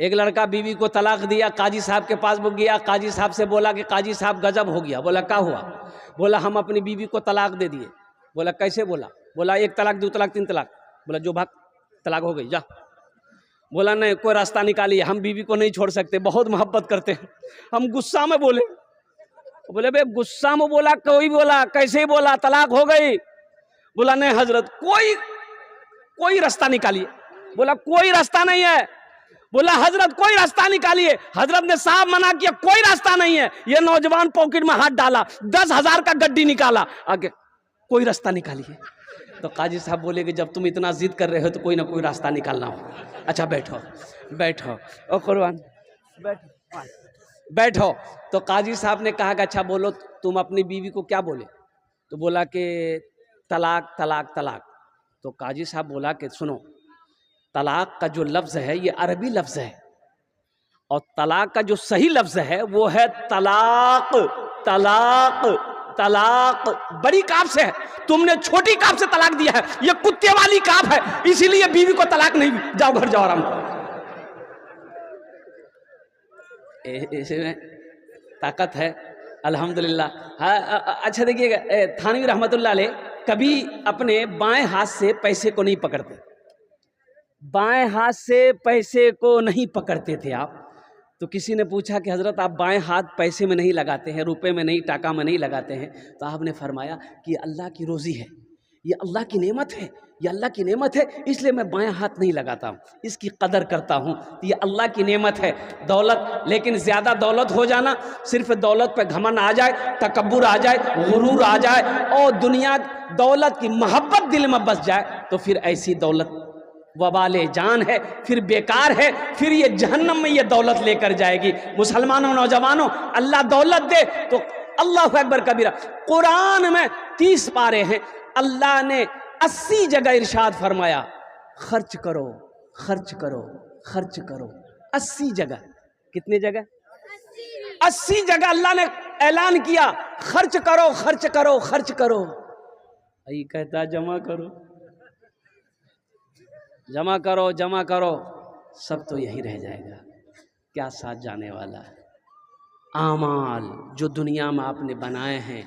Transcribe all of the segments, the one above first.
एक लड़का बीवी को तलाक दिया, काजी साहब के पास वो गया, काजी साहब से बोला कि काजी साहब गजब हो गया। बोला क्या हुआ? बोला हम अपनी बीवी को तलाक दे दिए। बोला कैसे? बोला एक तलाक, दो तलाक, तीन तलाक। बोला जो भाग, तलाक हो गई, जा। बोला नहीं, कोई रास्ता निकालिए, हम बीवी को नहीं छोड़ सकते, बहुत मोहब्बत करते हैं। हम गुस्सा में बोले। बोले बे गुस्सा में बोला, कोई बोला कैसे बोला, तलाक हो गई। बोला नहीं हजरत, कोई रास्ता निकालिए। बोला कोई रास्ता नहीं है। बोला हजरत कोई रास्ता निकालिए। हजरत ने साहब मना किया, कोई रास्ता नहीं है। ये नौजवान पॉकेट में हाथ डाला, 10,000 का गड्डी निकाला, आगे कोई रास्ता निकालिए। तो काजी साहब बोले कि जब तुम इतना जिद कर रहे हो तो कोई ना कोई रास्ता निकालना हो। अच्छा बैठो बैठो ओ कुर्बान, बैठो। तो काजी साहब ने कहा कि अच्छा बोलो तुम अपनी बीवी को क्या बोले? तो बोला कि तलाक तलाक तलाक। तो काजी साहब बोला कि सुनो, तलाक का जो लफ्ज़ है ये अरबी लफ्ज़ है, और तलाक का जो सही लफ्ज़ है वो है तलाक। तलाक तलाक बड़ी काफ से है, तुमने छोटी काफ से तलाक दिया है, ये कुत्ते वाली काफ है, इसीलिए बीवी को तलाक नहीं। जाओ घर जाओ आराम करो। इसमें ताकत है अल्हम्दुलिल्लाह। हाँ अच्छा देखिएगा, थानवी रहमतुल्लाह अलैह कभी अपने बाएं हाथ से पैसे को नहीं पकड़ते, बाएं हाथ से पैसे को नहीं पकड़ते थे आप। तो किसी ने पूछा कि हज़रत आप बाएं हाथ पैसे में नहीं लगाते हैं, रुपए में नहीं, टाका में नहीं लगाते हैं? तो आपने फरमाया कि अल्लाह की रोज़ी है, ये अल्लाह की नेमत है, ये अल्लाह की नेमत है, इसलिए मैं बाएं हाथ नहीं लगाता हूँ, इसकी कदर करता हूँ। तो ये अल्लाह की नेमत है दौलत। लेकिन ज़्यादा दौलत हो जाना, सिर्फ दौलत पे घमंड आ जाए, तकब्बुर आ जाए, गुरूर आ जाए और दुनिया दौलत की मोहब्बत दिल में बस जाए, तो फिर ऐसी दौलत वबाले जान है, फिर बेकार है, फिर ये जहन्नम में ये दौलत लेकर जाएगी। मुसलमानों नौजवानों, अल्लाह दौलत दे तो अल्लाह अकबर कबीरा। कुरान में 30 पारे हैं, अल्लाह ने 80 जगह इरशाद फरमाया खर्च करो खर्च करो खर्च करो। 80 जगह, कितनी जगह? 80 जगह अल्लाह ने ऐलान किया खर्च करो खर्च करो खर्च करो। यही कहता जमा करो जमा करो जमा करो, सब तो यही रह जाएगा, क्या साथ जाने वाला है? आमाल जो दुनिया में आपने बनाए हैं,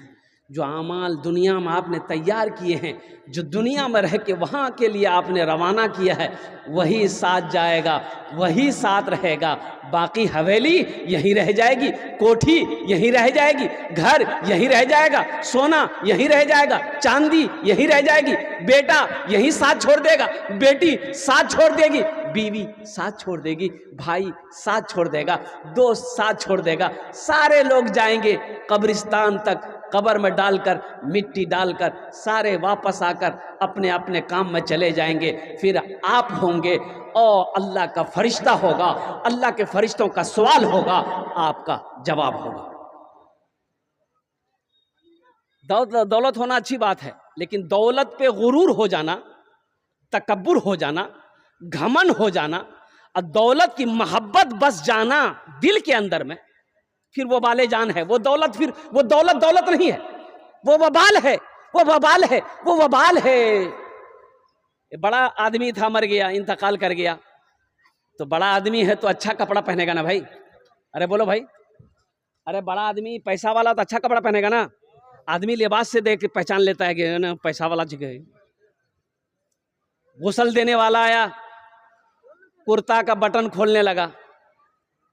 जो आमाल दुनिया में आपने तैयार किए हैं, जो दुनिया में रह के वहाँ के लिए आपने रवाना किया है, वही साथ जाएगा, वही साथ रहेगा। बाकी हवेली यहीं रह जाएगी, कोठी यहीं रह जाएगी, घर यहीं रह जाएगा, सोना यहीं रह जाएगा, चांदी यहीं रह जाएगी, बेटा यहीं साथ छोड़ देगा, बेटी साथ छोड़ देगी, बीवी साथ छोड़ देगी, भाई साथ छोड़ देगा, दोस्त साथ छोड़ देगा। सारे लोग जाएंगे कब्रिस्तान तक, कब्र में डालकर मिट्टी डालकर सारे वापस आकर अपने अपने काम में चले जाएंगे। फिर आप होंगे और अल्लाह का फरिश्ता होगा, अल्लाह के फरिश्तों का सवाल होगा, आपका जवाब होगा। दौलत होना अच्छी बात है, लेकिन दौलत पे गुरूर हो जाना, तकब्बुर हो जाना, घमंड हो जाना और दौलत की मोहब्बत बस जाना दिल के अंदर में, फिर वो बाले जान है। वो दौलत फिर वो दौलत दौलत नहीं है, वो वबाल है, वो वबाल है, वो वबाल है। बड़ा आदमी था, मर गया, इंतकाल कर गया। तो बड़ा आदमी है तो अच्छा कपड़ा पहनेगा ना भाई। अरे बोलो भाई, अरे बड़ा आदमी पैसा वाला तो अच्छा कपड़ा पहनेगा ना। आदमी लिबास से देख के पहचान लेता है कि ना पैसा वाला जगह। गुस्ल देने वाला आया, कुर्ता का बटन खोलने लगा,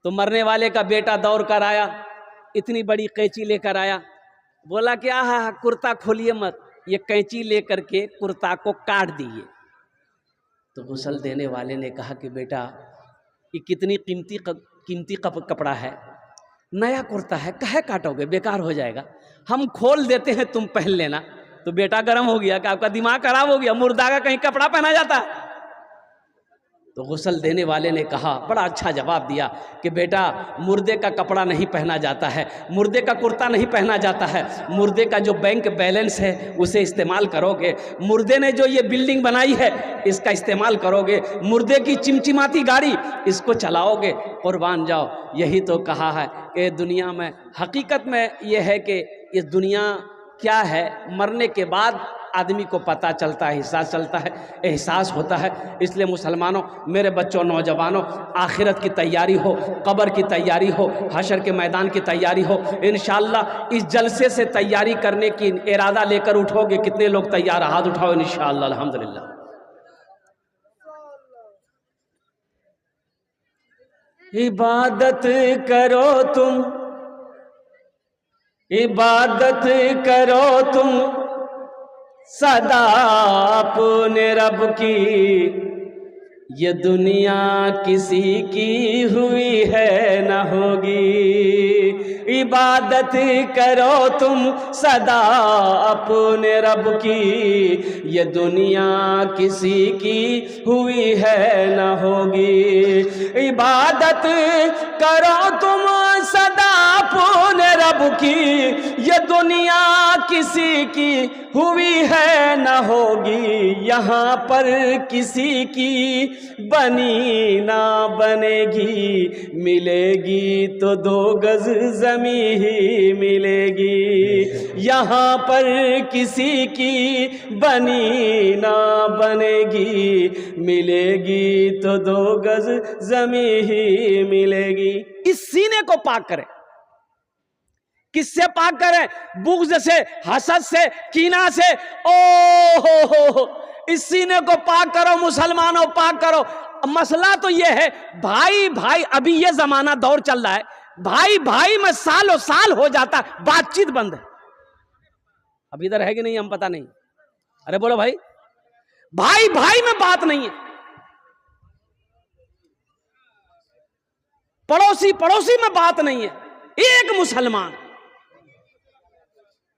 तो मरने वाले का बेटा दौड़ कर आया, इतनी बड़ी कैंची लेकर आया, बोला कि हाँ कुर्ता खोलिए मत, ये कैंची लेकर के कुर्ता को काट दिए। तो गुस्ल देने वाले ने कहा कि बेटा ये कितनी कीमती कपड़ा है, नया कुर्ता है, काहे काटोगे, बेकार हो जाएगा, हम खोल देते हैं, तुम पहन लेना। तो बेटा गर्म हो गया कि आपका दिमाग खराब हो गया, मुर्दा का कहीं कपड़ा पहना जाता है? तो गुस्ल देने वाले ने कहा, बड़ा अच्छा जवाब दिया कि बेटा मुर्दे का कपड़ा नहीं पहना जाता है, मुर्दे का कुर्ता नहीं पहना जाता है, मुर्दे का जो बैंक बैलेंस है उसे इस्तेमाल करोगे, मुर्दे ने जो ये बिल्डिंग बनाई है इसका इस्तेमाल करोगे, मुर्दे की चिमचिमाती गाड़ी इसको चलाओगे, कुर्बान जाओ। यही तो कहा है कि दुनिया में हकीकत में ये है कि ये दुनिया क्या है, मरने के बाद आदमी को पता चलता है, एहसास चलता है, एहसास होता है। इसलिए मुसलमानों, मेरे बच्चों, नौजवानों, आखिरत की तैयारी हो, कब्र की तैयारी हो, हशर के मैदान की तैयारी हो। इंशाअल्लाह इस जलसे से तैयारी करने की इरादा लेकर उठोगे। कितने लोग तैयार? हाथ उठाओ इंशाअल्लाह। अल्हम्दुलिल्लाह। इबादत करो तुम, इबादत करो तुम सदा अपने रब की, ये दुनिया किसी की हुई है न होगी। इबादत करो तुम सदा अपने रब की, ये दुनिया किसी की हुई है न होगी। इबादत करो तुम सदा अपने रब की, ये दुनिया किसी की हुई है न होगी। यहाँ पर किसी की बनी ना बनेगी, मिलेगी तो 2 गज ज़मीं ही मिलेगी। यहाँ पर किसी की बनी ना बनेगी, मिलेगी तो 2 गज ज़मीं ही मिलेगी। इस सीने को पाक करें। किससे पाक करें? बुग़्ज़ से, हसद से, कीना से। ओ हो, इस सीने को पाक करो मुसलमानों, पाक करो। मसला तो ये है, भाई भाई, अभी ये जमाना दौर चल रहा है, भाई भाई में सालों साल हो जाता, बातचीत बंद है। अब इधर है कि नहीं हम पता नहीं। अरे बोलो भाई, भाई भाई में बात नहीं है। पड़ोसी पड़ोसी में बात नहीं है। एक मुसलमान।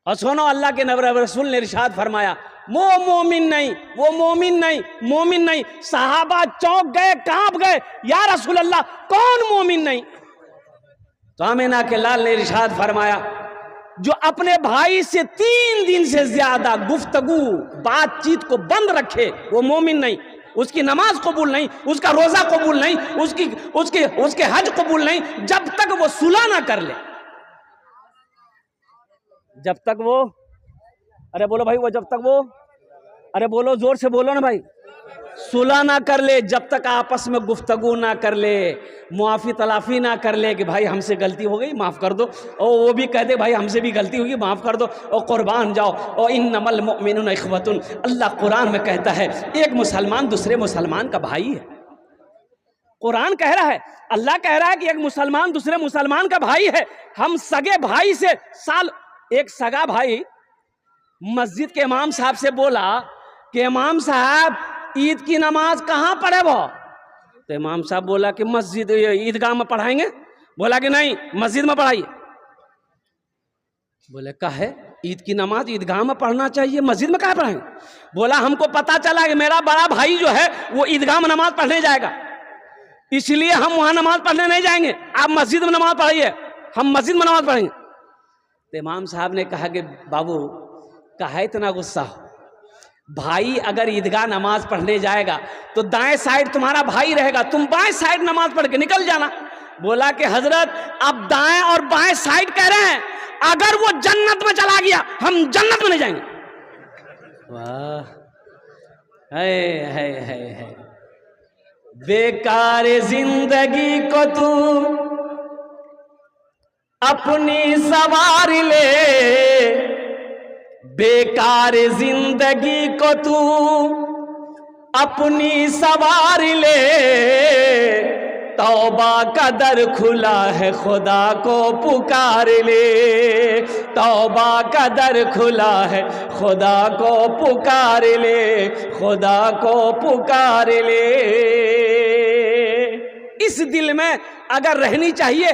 और सुनो, अल्लाह के नबी रसूल ने इरशाद फरमाया, वो मोमिन नहीं, वो मोमिन नहीं, मोमिन नहीं। सहाबा चौंक गए, कांप गए, या रसूल अल्लाह कौन मोमिन नहीं? तो आमिना के लाल ने इरशाद फरमाया, जो अपने भाई से 3 दिन से ज्यादा गुफ्तगू, बातचीत को बंद रखे, वो मोमिन नहीं। उसकी नमाज कबूल नहीं, उसका रोजा कबूल नहीं, उसके हज कबूल नहीं, जब तक वो सुलह ना कर ले। जब तक वो, अरे बोलो भाई, वो जब तक वो, अरे बोलो, जोर से बोलो ना भाई, सुलह ना कर ले, जब तक आपस में गुफ्तगू ना कर ले, मुआफ़ी तलाफ़ी ना कर ले कि भाई हमसे गलती हो गई, माफ़ कर दो, और वो भी कह दे भाई हमसे भी गलती होगी, माफ़ कर दो, और कुर्बान जाओ। और इन्नमल मुमिनूना इख्वतुन, अल्लाह कुरान में कहता है एक मुसलमान दूसरे मुसलमान का भाई है। कुरान कह रहा है, अल्लाह कह रहा है कि एक मुसलमान दूसरे मुसलमान का भाई है। हम सगे भाई से एक सगा भाई मस्जिद के इमाम साहब से बोला कि इमाम साहब ईद की नमाज कहाँ पढ़े वो? तो इमाम साहब बोला कि मस्जिद, ईदगाह में पढ़ाएंगे। बोला कि नहीं, मस्जिद में पढ़ाइए। बोले कहे ईद की नमाज ईदगाह में पढ़ना चाहिए, मस्जिद में कहाँ पढ़ाएंगे? बोला हमको पता चला कि मेरा बड़ा भाई जो है वो ईदगाह में नमाज पढ़ने जाएगा, इसलिए हम वहां नमाज पढ़ने नहीं जाएंगे, आप मस्जिद में नमाज पढ़ाइए, हम मस्जिद में नमाज पढ़ेंगे। तो इमाम साहब ने कहा कि बाबू काहे इतना गुस्सा हो, भाई अगर ईदगाह नमाज पढ़ने जाएगा तो दाएं साइड तुम्हारा भाई रहेगा, तुम बाएं साइड नमाज पढ़ के निकल जाना। बोला कि हजरत आप दाएं और बाएं साइड कह रहे हैं, अगर वो जन्नत में चला गया हम जन्नत में नहीं जाएंगे। वाह, है बेकार जिंदगी को तू अपनी सवार ले, बेकार जिंदगी को तू अपनी सवार ले, तौबा का दर खुला है खुदा को पुकार ले, तौबा का दर खुला है खुदा को पुकार ले, खुदा को पुकार ले। इस दिल में अगर रहनी चाहिए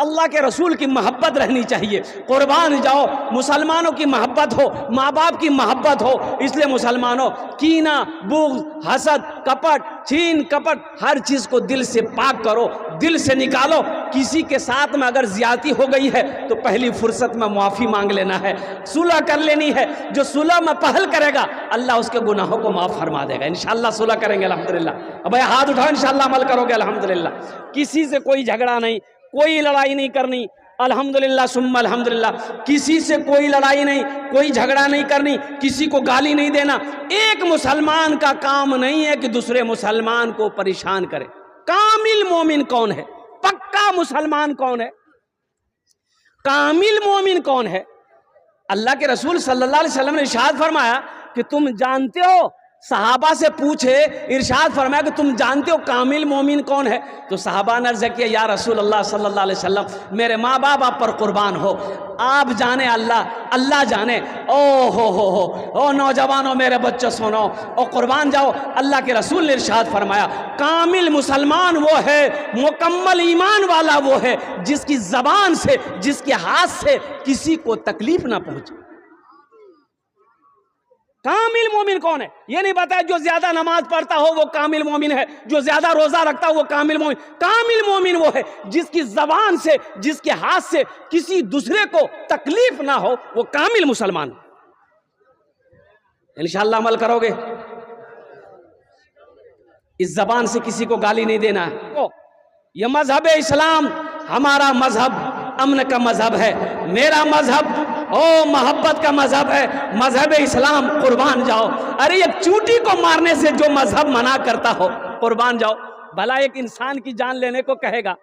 अल्लाह के रसूल की मोहब्बत रहनी चाहिए। कुर्बान जाओ, मुसलमानों की मोहब्बत हो, माँ बाप की मोहब्बत हो। इसलिए मुसलमानों, कीना, बुग़्ज़, हसद, कपट, छीन कपट, हर चीज़ को दिल से पाक करो, दिल से निकालो। किसी के साथ में अगर ज़्यादती हो गई है तो पहली फुर्सत में माफ़ी मांग लेना है, सुलह कर लेनी है। जो सुलह में पहल करेगा अल्लाह उसके गुनाहों को माफ़ फरमा देगा। इंशाअल्लाह सुलह करेंगे अल्हम्दुलिल्लाह। अब हाथ उठाओ, इंशाअल्लाह अमल करोगे अल्हम्दुलिल्लाह। किसी से कोई झगड़ा नहीं, कोई लड़ाई नहीं करनी, अल्हम्दुलिल्लाह सुम्मा अल्हम्दुलिल्लाह। किसी से कोई लड़ाई नहीं, कोई झगड़ा नहीं करनी, किसी को गाली नहीं देना। एक मुसलमान का काम नहीं है कि दूसरे मुसलमान को परेशान करे। कामिल मोमिन कौन है? पक्का मुसलमान कौन है? कामिल मोमिन कौन है? अल्लाह के रसूल सल्लल्लाहु अलैहि वसल्लम ने इरशाद फरमाया कि तुम जानते हो, सहाबा से पूछे, इरशाद फरमाया कि तुम जानते हो कामिल मोमिन कौन है? तो सहाबा ने अर्ज़ किया, या रसूल अल्लाह सल्लल्लाहु अलैहि वसल्लम, मेरे माँ बाप आप पर कुर्बान हो, आप जाने, अल्लाह जाने। ओ हो, ओ नौजवानों, मेरे बच्चों सुनो, ओ कुर्बान जाओ। अल्लाह के रसूल ने इरशाद फरमाया, कामिल मुसलमान वो है, मुकम्मल ईमान वाला वो है, जिसकी ज़बान से, जिसके हाथ से किसी को तकलीफ ना पहुंचे। कामिल मोमिन कौन है? ये नहीं बताया जो ज्यादा नमाज पढ़ता हो वो कामिल मोमिन है, जो ज्यादा रोजा रखता हो वो कामिल मोमिन। कामिल मोमिन वो है जिसकी जबान से, जिसके हाथ से किसी दूसरे को तकलीफ ना हो, वो कामिल मुसलमान। इंशाअल्लाह अमल करोगे। इस जबान से किसी को गाली नहीं देना है। ये मजहब इस्लाम, हमारा मजहब अमन का मजहब है। मेरा मजहब मोहब्बत का मजहब है, मजहब इस्लाम। कुर्बान जाओ। अरे एक चूटी को मारने से जो मजहब मना करता हो, कुर्बान जाओ। भला एक इंसान की जान लेने को कहेगा।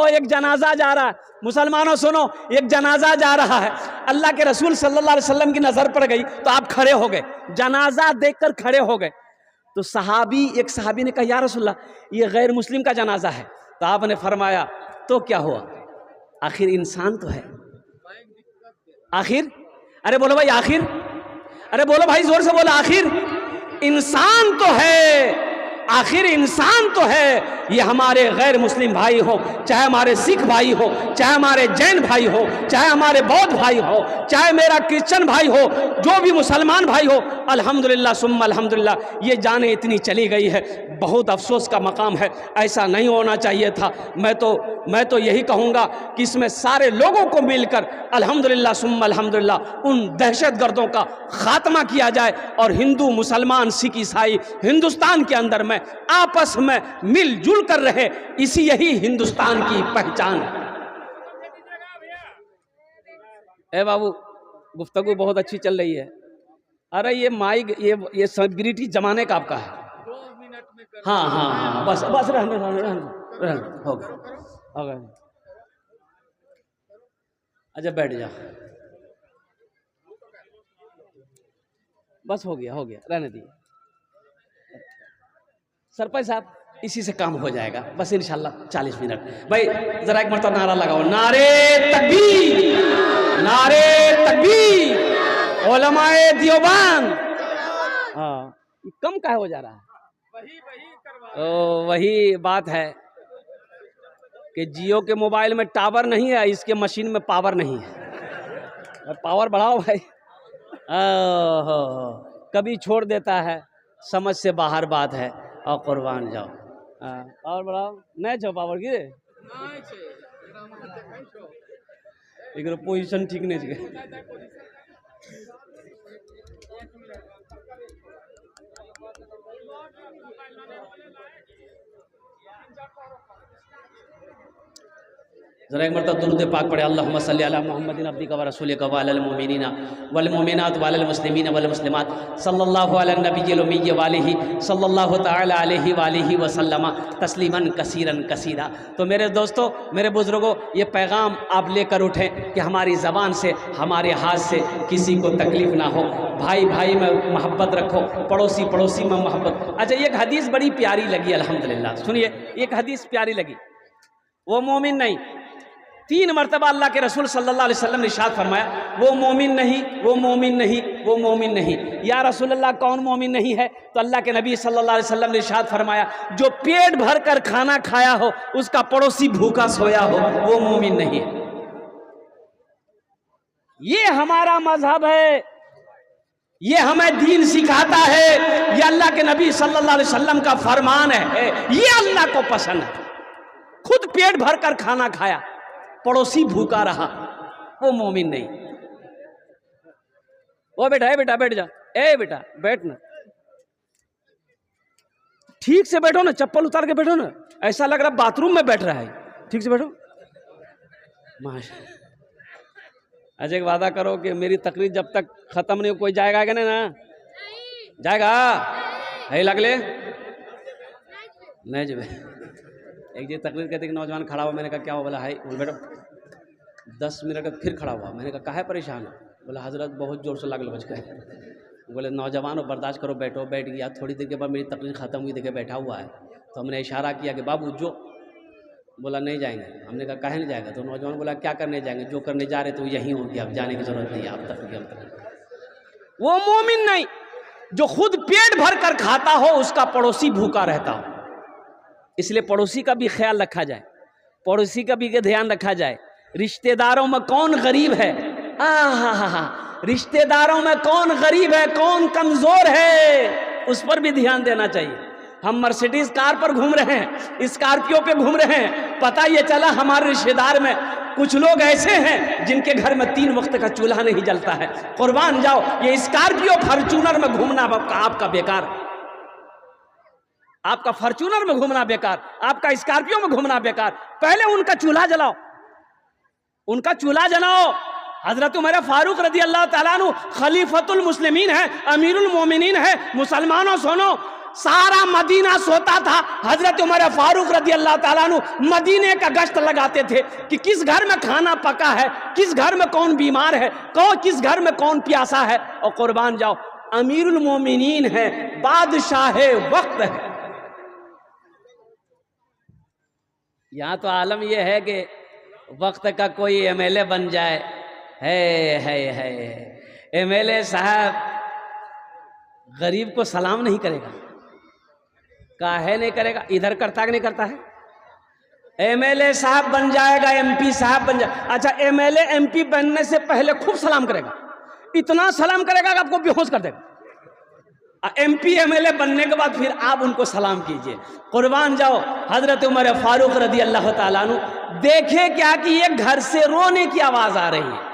एक जनाजा जा रहा है, मुसलमानों सुनो, एक जनाजा जा रहा है, अल्लाह के रसूल सल्लल्लाहु अलैहि वसल्लम की नजर पड़ गई तो आप खड़े हो गए, जनाजा देखकर खड़े हो गए। तो एक सहाबी ने कहा, या रसूलल्लाह, ये गैर मुस्लिम का जनाजा है। तो आपने फरमाया, तो क्या हुआ, आखिर इंसान तो है। आखिर, अरे बोलो भाई, आखिर, अरे बोलो भाई, जोर से बोलो, आखिर इंसान तो है, आखिर इंसान तो है। ये हमारे गैर मुस्लिम भाई हो, चाहे हमारे सिख भाई हो, चाहे हमारे जैन भाई हो, चाहे हमारे बौद्ध भाई हो, चाहे मेरा क्रिश्चियन भाई हो, जो भी मुसलमान भाई हो, अल्हम्दुलिल्लाह सुम्मा अल्हम्दुलिल्लाह, ये जाने इतनी चली गई है। बहुत अफसोस का मकाम है, ऐसा नहीं होना चाहिए था। मैं तो यही कहूँगा कि इसमें सारे लोगों को मिलकर अल्हम्दुलिल्लाह सुम्मा अल्हम्दुलिल्लाह उन दहशतगर्दों का खात्मा किया जाए और हिंदू मुसलमान सिख ईसाई हिंदुस्तान के अंदर में आपस में मिलजुल कर रहे। इसी यही हिंदुस्तान की पहचान है। ए बाबू, गुफ्तगू बहुत अच्छी चल रही है। अरे ये माइक, ये सेलिब्रिटी जमाने का आपका है। हाँ, बस रहने हो गया। अच्छा बैठ जा, बस हो गया, रहने दिए। सरपंच साहब, इसी से काम हो जाएगा, बस इंशाल्लाह 40 मिनट। भाई जरा एक मरतबा नारा लगाओ, नारे तकबीर, नारे तकबीर, उलमाए देवबंद। हाँ, कम काहे हो जा रहा है? वही बात है कि जियो के मोबाइल में टावर नहीं है, इसके मशीन में पावर नहीं है। पावर बढ़ाओ भाई। कभी छोड़ देता है, समझ से बाहर बात है। और कुर्बान जाओ, और बढ़ाओ, नहीं छो पावर की एक पोजीशन ठीक नहीं है। जरा एक मरतबा दुरूद पाक पढ़े, अल्लाहुम्मा सल्ली अला मुहम्मदिन अब्दिका व रसूलिका व अलल मुमिनीना वल मुमिनात व अलल मुस्लिमीन वल मुस्लिमात सल्लल्लाहु अला नबिय्यिल उम्मी व आलिहि सल्लल्लाहु तआला अलैहि व आलिहि व सल्लम तस्लीमन कसीरन कसीरा। तो मेरे दोस्तों, मेरे बुजुर्गों, ये पैगाम आप लेकर उठें कि हमारी ज़बान से, हमारे हाथ से किसी को तकलीफ़ ना हो। भाई भाई में मोहब्बत रखो, पड़ोसी पड़ोसी में मोहब्बत। अच्छा, एक हदीस बड़ी प्यारी लगी, अल्हम्दुलिल्लाह सुनिए, एक हदीस प्यारी लगी। वो मोमिन नहीं, 3 मरतबा अल्लाह के रसूल सल्लल्लाहु अलैहि वसल्लम ने इरशाद फरमाया, वो मोमिन नहीं, वो मोमिन नहीं, वो मोमिन नहीं। या रसूलल्लाह, कौन मोमिन नहीं है? तो अल्लाह के नबी सल्लल्लाहु अलैहि वसल्लम ने इरशाद फरमाया, जो पेट भर कर खाना खाया हो, उसका पड़ोसी भूखा सोया हो, वो मोमिन नहीं है। ये हमारा मजहब है, ये हमें दीन सिखाता है, ये अल्लाह के नबी सल्लल्लाहु अलैहि वसल्लम का फरमान है, ये अल्लाह को पसंद है। खुद पेट भर कर खाना खाया, पड़ोसी भूखा रहा, वो मोमिन नहीं। वो बेटा, ए बेटा बैठ जा, ए बेटा बैठ ना, ठीक से बैठो ना, चप्पल उतार के बैठो ना, ऐसा लग रहा बाथरूम में बैठ रहा है। ठीक से बैठो, माशा अच्छा एक वादा करो कि मेरी तकरीर जब तक खत्म नहीं हो कोई जाएगा कि नहीं ना जाएगा है लगले नहीं जब एक जी तकरीर कहते कि नौजवान खड़ा हुआ मैंने कहा क्या हुआ बोला हाई बेटा 10 मिनट का फिर खड़ा हुआ मैंने कहा काहे परेशान है बोला हजरत बहुत जोर से लागल बच गए बोले नौजवान हो बर्दाश्त करो बैठो बैठ गया थोड़ी देर के बाद मेरी तकरीर ख़त्म हुई देखिए बैठा हुआ है तो हमने इशारा किया कि बाबू जो बोला नहीं जाएंगे हमने कहा काहे नहीं जाएगा तो नौजवान बोला क्या करने जाएंगे जो करने जा रहे तो यहीं हो गया अब जाने की जरूरत नहीं है अब तक वो मोमिन नहीं जो खुद पेट भर कर खाता हो उसका पड़ोसी भूखा रहता हो इसलिए पड़ोसी का भी ख्याल रखा जाए पड़ोसी का भी ध्यान रखा जाए रिश्तेदारों में कौन गरीब है रिश्तेदारों में कौन गरीब है कौन कमजोर है उस पर भी ध्यान देना चाहिए हम मर्सिडीज कार पर घूम रहे हैं स्कॉर्पियो पे घूम रहे हैं पता ये चला हमारे रिश्तेदार में कुछ लोग ऐसे हैं जिनके घर में 3 वक्त का चूल्हा नहीं जलता है कुर्बान जाओ ये स्कॉर्पियो फॉर्च्यूनर में घूमना आपका बेकार आपका फॉर्च्यूनर में घूमना बेकार आपका स्कॉर्पियो में घूमना बेकार पहले उनका चूल्हा जलाओ उनका चूल्हा जलाओ हजरत उमर फारूक रदी अल्लाह ताला अन्हु खलीफतुल मुस्लिमीन है अमीरुल मोमिनीन है मुसलमानों सुनो सारा मदीना सोता था हजरत उमर फारूक रदी अल्लाह ताला अन्हु मदीने का गश्त लगाते थे कि किस घर में खाना पका है किस घर में कौन बीमार है किस घर में कौन प्यासा है और कुर्बान जाओ अमीरुल मोमिनीन है बादशाह वक्त है यहाँ तो आलम यह है कि वक्त का कोई एमएलए बन जाए है एमएलए साहब गरीब को सलाम नहीं करेगा काहे नहीं करेगा इधर करता कि नहीं करता है एमएलए साहब बन जाएगा एमपी साहब बन जाए अच्छा एमएलए एमपी बनने से पहले खूब सलाम करेगा इतना सलाम करेगा कि आपको बेहोश कर देगा एमपी एमएलए बनने के बाद फिर आप उनको सलाम कीजिए कुर्बान जाओ हजरत उमर फारूक रदी अल्लाह ताला अन्हु देखे क्या कि ये घर से रोने की आवाज आ रही है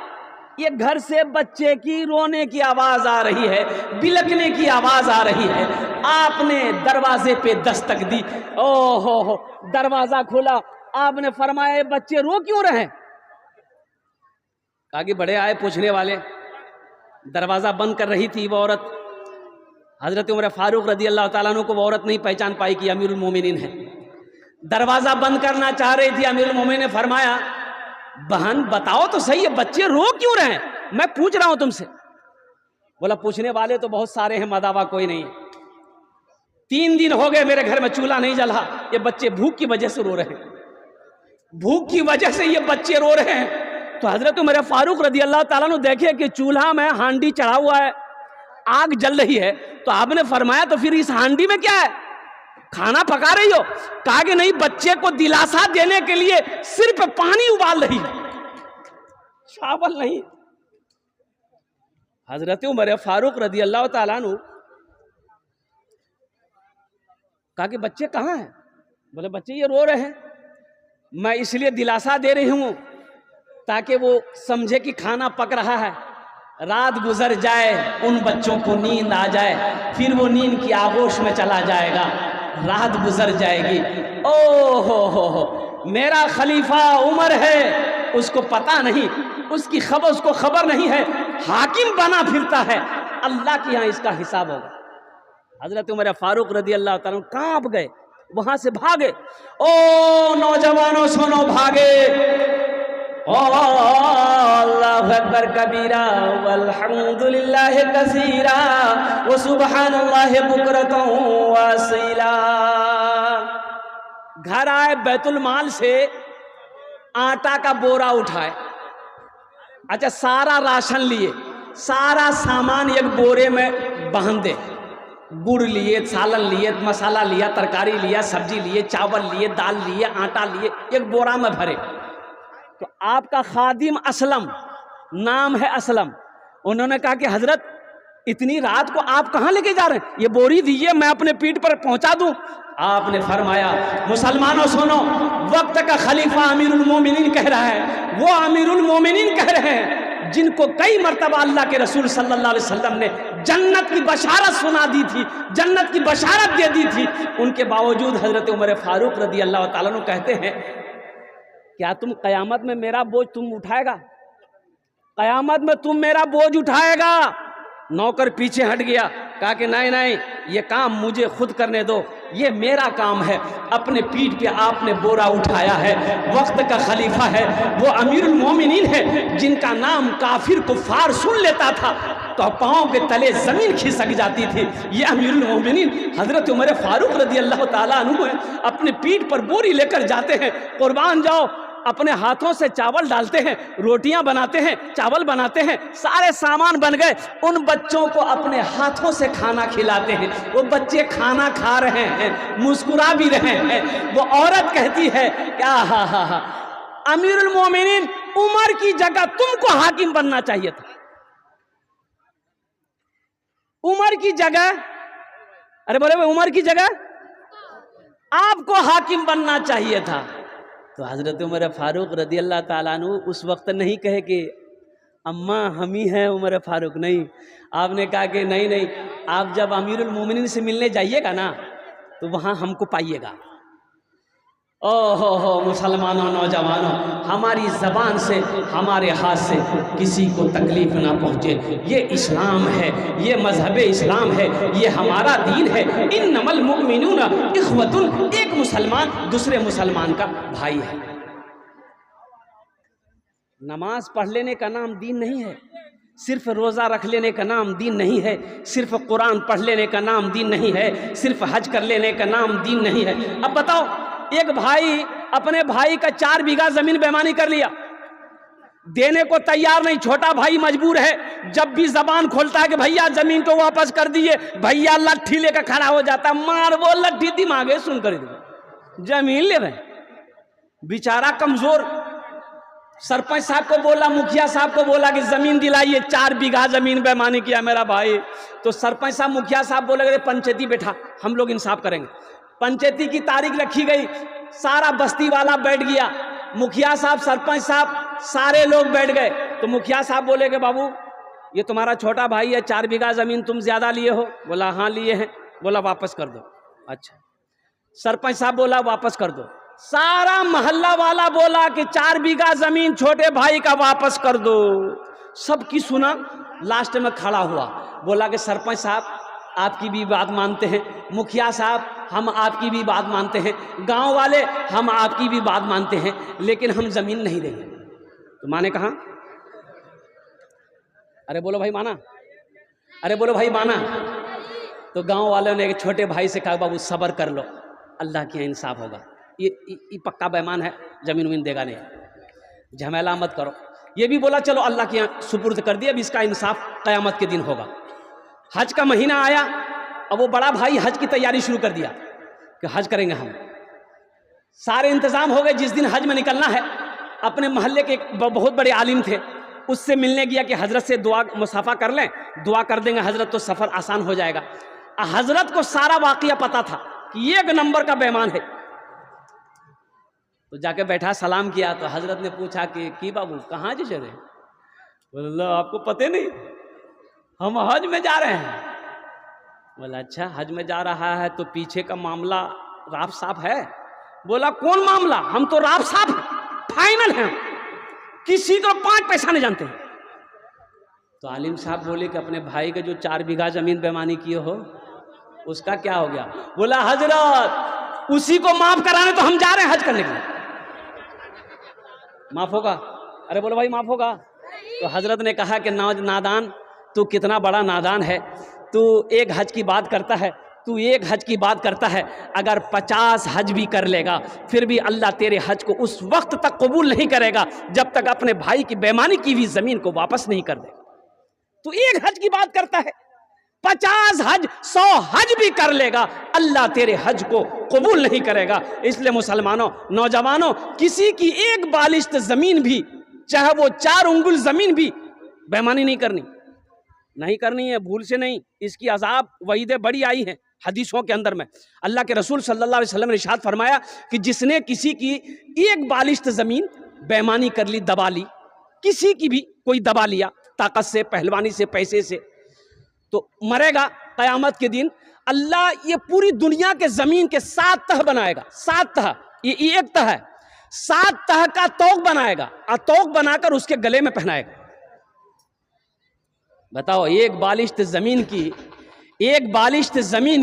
ये घर से बच्चे की रोने की आवाज आ रही है बिलकने की आवाज आ रही है आपने दरवाजे पे दस्तक दी ओहो हो दरवाजा खोला आपने फरमाया बच्चे रो क्यों रहे कहा कि बड़े आए पूछने वाले दरवाजा बंद कर रही थी वो औरत हजरत उमर फारूक रदी अल्लाह ताला अन्हु को वो औरत नहीं पहचान पाई कि अमीरुल मोमिनीन है दरवाजा बंद करना चाह रही थी अमीरुल मोमिनीन ने फरमाया बहन बताओ तो सही है बच्चे रो क्यों रहे मैं पूछ रहा हूं तुमसे बोला पूछने वाले तो बहुत सारे हैं मदावा कोई नहीं है 3 दिन हो गए मेरे घर में चूल्हा नहीं जला ये बच्चे भूख की वजह से रो रहे हैं भूख की वजह से ये बच्चे रो रहे हैं तो हजरत उमर फारूक रदी अल्लाह ताला ने देखे कि चूल्हा में हांडी चढ़ा हुआ है आग जल रही है तो आपने फरमाया तो फिर इस हांडी में क्या है खाना पका रही हो कहा कि नहीं बच्चे को दिलासा देने के लिए सिर्फ पानी उबाल रही चावल नहीं हजरत उमर फारूक रदी अल्लाह ताला अन्हु कहा कि बच्चे कहाँ हैं बोले बच्चे ये रो रहे हैं मैं इसलिए दिलासा दे रही हूं ताकि वो समझे कि खाना पक रहा है रात गुजर जाए उन बच्चों को नींद आ जाए फिर वो नींद की आगोश में चला जाएगा रात गुजर जाएगी ओ हो मेरा खलीफा उमर है उसको पता नहीं उसको खबर नहीं है हाकिम बना फिरता है अल्लाह के यहाँ इसका हिसाब होगा हजरत उमर फारूक रदी अल्लाह ताला कांप गए वहां से भागे ओ नौजवानों सुनो भागे अल्लाहु अकबर कबीरा वल्हम्दुलिल्लाह कसीरा व सुबहानल्लाहि बुकरतन व असीला घर आए बैतुल माल से आटा का बोरा उठाए अच्छा सारा राशन लिए सारा सामान एक बोरे में बांधे गुड़ लिए सालन लिए मसाला लिया तरकारी लिया सब्जी लिए चावल लिए दाल लिए आटा लिए एक बोरा में भरे तो आपका खादिम असलम नाम है असलम उन्होंने कहा कि हजरत इतनी रात को आप कहाँ लेके जा रहे हैं ये बोरी दीजिए मैं अपने पीठ पर पहुंचा दूं आपने फरमाया मुसलमानों सुनो वक्त का खलीफा अमीरुल मोमिनीन कह रहा है वो अमीरुल मोमिनीन कह रहे हैं जिनको कई मर्तबा अल्लाह के रसूल सल्लल्लाहु अलैहि वसल्लम ने जन्नत की बशारत सुना दी थी जन्नत की बशारत दे दी थी उनके बावजूद हजरत उमर फारूक रदी अल्लाह ताला अन्हु कहते हैं क्या तुम कयामत में मेरा बोझ तुम उठाएगा? कयामत में तुम मेरा बोझ उठाएगा? नौकर पीछे हट गया, कहा कि नहीं नहीं, ये काम मुझे खुद करने दो, ये मेरा काम है। अपने पीठ पे आपने बोरा उठाया है, वक्त का खलीफा है, वो अमीरुल मोमिनीन है, जिनका नाम काफिर कुफार सुन लेता था तो पाँव के तले जमीन खिसक जाती थी। ये अमीरुल मोमिनीन हजरत उमर फारूक रदी अल्लाह ताला अन्हु है, अपने पीठ पर बोरी लेकर जाते हैं, कुर्बान जाओ, अपने हाथों से चावल डालते हैं, रोटियां बनाते हैं, चावल बनाते हैं, सारे सामान बन गए, उन बच्चों को अपने हाथों से खाना खिलाते हैं। वो बच्चे खाना खा रहे हैं, मुस्कुरा भी रहे हैं। वो औरत कहती है क्या, हा अमीरुल मोमिनीन उमर की जगह तुमको हाकिम बनना चाहिए था। उमर की जगह, अरे बोले उमर की जगह आपको हाकिम बनना चाहिए था। तो हज़रत उमर फारूक रदी अल्लाह ताला अन्हु उस वक्त नहीं कहे कि अम्मा हम ही हैं उमर फारूक, नहीं, आपने कहा कि नहीं नहीं, आप जब अमीरुल मोमिनीन से मिलने जाइएगा ना तो वहाँ हमको पाइएगा। ओहो मुसलमानों, नौजवानों, हमारी ज़बान से, हमारे हाथ से किसी को तकलीफ ना पहुँचे। ये इस्लाम है, ये मजहब इस्लाम है, ये हमारा दीन है। इन्नमल मुमिनूना इख्वतुन, एक मुसलमान दूसरे मुसलमान का भाई है। नमाज पढ़ लेने का नाम दीन नहीं है, सिर्फ रोज़ा रख लेने का नाम दीन नहीं है, सिर्फ कुरान पढ़ लेने का नाम दीन नहीं है, सिर्फ हज कर लेने का नाम दीन नहीं है। अब बताओ, एक भाई अपने भाई का 4 बीघा जमीन बेईमानी कर लिया, देने को तैयार नहीं, छोटा भाई मजबूर है, जब भी जबान खोलता है कि भैया जमीन को वापस कर दिए, भैया लट्ठी लेकर खड़ा हो जाता, मार वो लट्ठी दिमागे सुन कर जमीन ले रहे। बेचारा कमजोर, सरपंच साहब को बोला, मुखिया साहब को बोला कि जमीन दिलाइए, 4 बीघा जमीन बेईमानी किया मेरा भाई। तो सरपंच साहब, मुखिया साहब बोले पंचायती बैठा, हम लोग इंसाफ करेंगे। पंचायती की तारीख रखी गई, सारा बस्ती वाला बैठ गया, मुखिया साहब, सरपंच साहब, सारे लोग बैठ गए। तो मुखिया साहब बोले कि बाबू ये तुम्हारा छोटा भाई है, 4 बीघा जमीन तुम ज्यादा लिए हो? बोला हाँ लिए हैं। बोला वापस कर दो। अच्छा। सरपंच साहब बोला वापस कर दो। सारा मोहल्ला वाला बोला कि 4 बीघा जमीन छोटे भाई का वापस कर दो। सबकी सुना, लास्ट में खड़ा हुआ, बोला कि सरपंच साहब आपकी भी बात मानते हैं, मुखिया साहब हम आपकी भी बात मानते हैं, गांव वाले हम आपकी भी बात मानते हैं, लेकिन हम जमीन नहीं देंगे। तो माने कहा, अरे बोलो भाई माना, अरे बोलो भाई माना। तो गांव वालों ने एक छोटे भाई से कहा बाबू सब्र कर लो, अल्लाह के यहाँ इंसाफ होगा, ये पक्का बेईमान है, जमीन वमीन देगा नहीं, झमेला मत करो। ये भी बोला चलो अल्लाह के यहाँ सुपुर्द कर दिया, अब इसका इंसाफ क़यामत के दिन होगा। हज का महीना आया, अब वो बड़ा भाई हज की तैयारी शुरू कर दिया कि हज करेंगे हम। सारे इंतजाम हो गए, जिस दिन हज में निकलना है, अपने मोहल्ले के एक बहुत बड़े आलिम थे, उससे मिलने गया कि हजरत से दुआ मुसाफा कर लें, दुआ कर देंगे हजरत तो सफ़र आसान हो जाएगा। हजरत को सारा वाक़या पता था कि ये एक नंबर का बेईमान है। तो जाके बैठा, सलाम किया, तो हजरत ने पूछा कि बाबू कहाँ जी चले? बोला आपको पता नहीं, हम हज में जा रहे हैं। बोला अच्छा हज में जा रहा है तो पीछे का मामला राफ साफ है? बोला कौन मामला, हम तो राफ साफ फाइनल हैं, किसी को 5 पैसा नहीं जानते। तो आलिम साहब बोले कि अपने भाई के जो 4 बीघा जमीन बेईमानी किए हो उसका क्या हो गया? बोला हजरत उसी को माफ कराने तो हम जा रहे हैं हज करने के लिए, माफ होगा? अरे बोलो भाई माफ होगा? तो हजरत ने कहा कि नादान, तू कितना बड़ा नादान है, तू एक हज की बात करता है, तू एक हज की बात करता है, अगर 50 हज भी कर लेगा फिर भी अल्लाह तेरे हज को उस वक्त तक कबूल नहीं करेगा जब तक अपने भाई की बेईमानी की हुई जमीन को वापस नहीं कर दे। तू एक हज की बात करता है, 50 हज 100 हज भी कर लेगा, अल्लाह तेरे हज को कबूल नहीं करेगा। इसलिए मुसलमानों, नौजवानों, किसी की एक बालिश्त जमीन भी, चाहे वो 4 उंगुल जमीन भी, बेईमानी नहीं करनी है, भूल से नहीं। इसकी अजाब वईदें बड़ी आई हैं हदीसों के अंदर में। अल्लाह के रसूल सल्लल्लाहु अलैहि वसल्लम ने इरशाद फरमाया कि जिसने किसी की एक बालिश्त जमीन बेईमानी कर ली, दबा ली, किसी की भी कोई दबा लिया ताकत से, पहलवानी से, पैसे से, तो मरेगा क़यामत के दिन। अल्लाह ये पूरी दुनिया के जमीन के 7 तह बनाएगा, 7 तह, ये एक तह है, 7 तह का तोक बनाएगा और तोक बनाकर उसके गले में पहनाएगा। बताओ, एक बालिश्त जमीन